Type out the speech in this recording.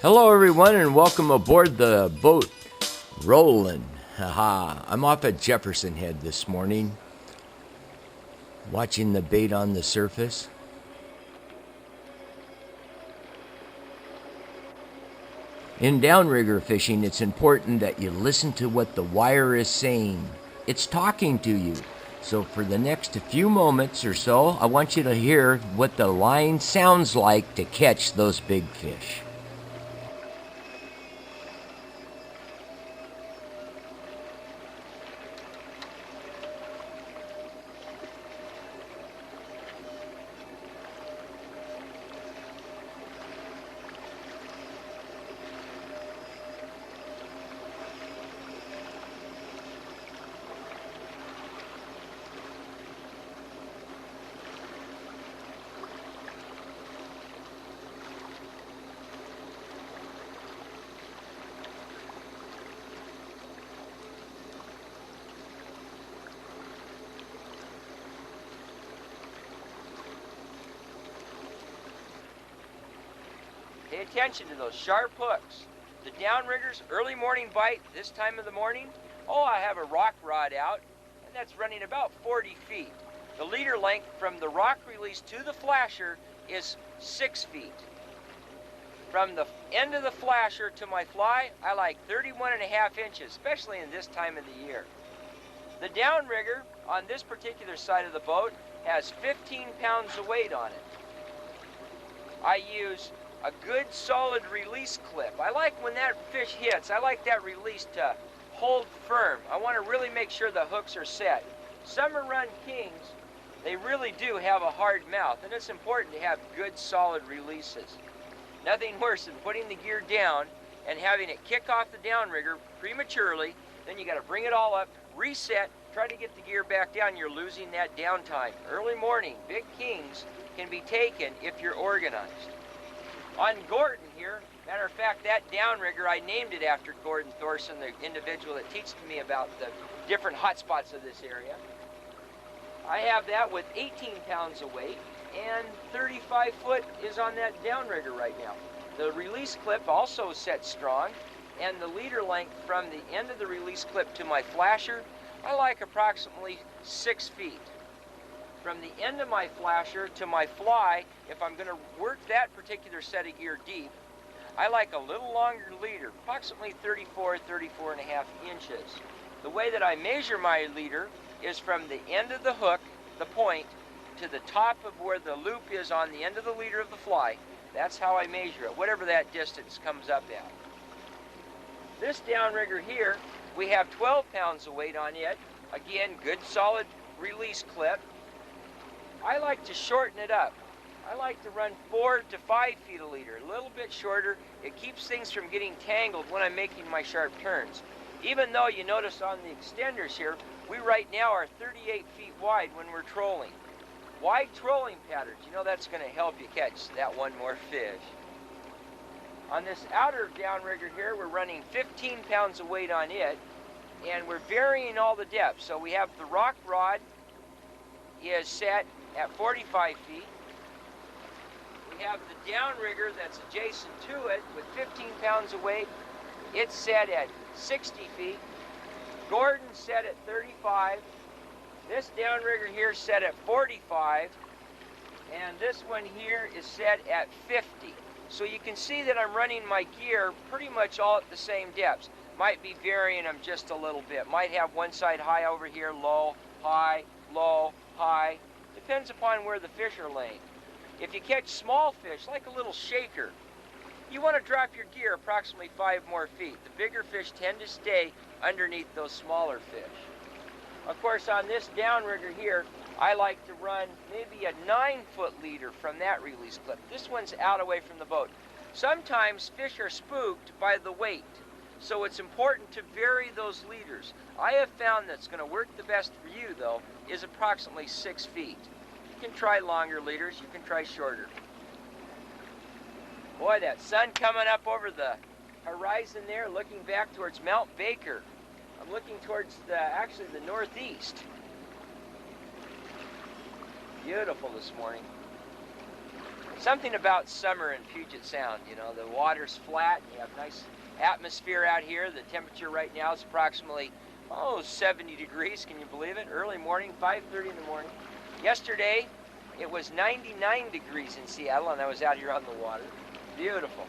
Hello everyone and welcome aboard the boat Rollin'. Haha. I'm off at Jefferson Head this morning, watching the bait on the surface. In downrigger fishing, it's important that you listen to what the wire is saying. It's talking to you. So for the next few moments or so, I want you to hear what the line sounds like to catch those big fish. Pay attention to those sharp hooks. The downriggers, early morning bite, this time of the morning. Oh, I have a rock rod out, and that's running about 40 feet. The leader length from the rock release to the flasher is 6 feet. From the end of the flasher to my fly, I like 31.5 inches, especially in this time of the year. The downrigger on this particular side of the boat has 15 pounds of weight on it. I use a good solid release clip. I like when that fish hits, I like that release to hold firm. I want to really make sure the hooks are set. Summer run kings, they really do have a hard mouth, and it's important to have good solid releases. Nothing worse than putting the gear down and having it kick off the downrigger prematurely. Then you got to bring it all up, reset, try to get the gear back down. You're losing that downtime. Early morning, big kings can be taken if you're organized. On Gordon here, matter of fact, that downrigger, I named it after Gordon Thorson, the individual that teaches me about the different hot spots of this area. I have that with 18 pounds of weight, and 35 foot is on that downrigger right now. The release clip also set strong, and the leader length from the end of the release clip to my flasher, I like approximately 6 feet. From the end of my flasher to my fly, if I'm going to work that particular set of gear deep, I like a little longer leader, approximately 34 and a half inches. The way that I measure my leader is from the end of the hook, the point, to the top of where the loop is on the end of the leader of the fly. That's how I measure it, whatever that distance comes up at. This downrigger here, we have 12 pounds of weight on it. Again, good solid release clip. I like to shorten it up. I like to run 4 to 5 feet a leader, a little bit shorter. It keeps things from getting tangled when I'm making my sharp turns. Even though you notice on the extenders here, we right now are 38 feet wide when we're trolling. Wide trolling patterns, you know that's going to help you catch that one more fish. On this outer downrigger here, we're running 15 pounds of weight on it, and we're varying all the depths. So we have the rock rod is set at 45 feet. We have the downrigger that's adjacent to it with 15 pounds of weight. It's set at 60 feet. Gordon's set at 35. This downrigger here is set at 45. And this one here is set at 50. So you can see that I'm running my gear pretty much all at the same depths. Might be varying them just a little bit. Might have one side high over here, low, high, low, high. Depends upon where the fish are laying. If you catch small fish, like a little shaker, you want to drop your gear approximately 5 more feet. The bigger fish tend to stay underneath those smaller fish. Of course, on this downrigger here, I like to run maybe a 9-foot leader from that release clip. This one's out away from the boat. Sometimes fish are spooked by the weight, so it's important to vary those leaders. I have found that's going to work the best for you, though, is approximately 6 feet. You can try longer leaders, you can try shorter. Boy, that sun coming up over the horizon there, looking back towards Mount Baker. I'm looking towards actually the northeast. Beautiful this morning. Something about summer in Puget Sound, you know, the water's flat, you have nice atmosphere out here. The temperature right now is approximately, 70 degrees, can you believe it? Early morning, 5:30 in the morning. Yesterday, it was 99 degrees in Seattle, and I was out here on the water. Beautiful.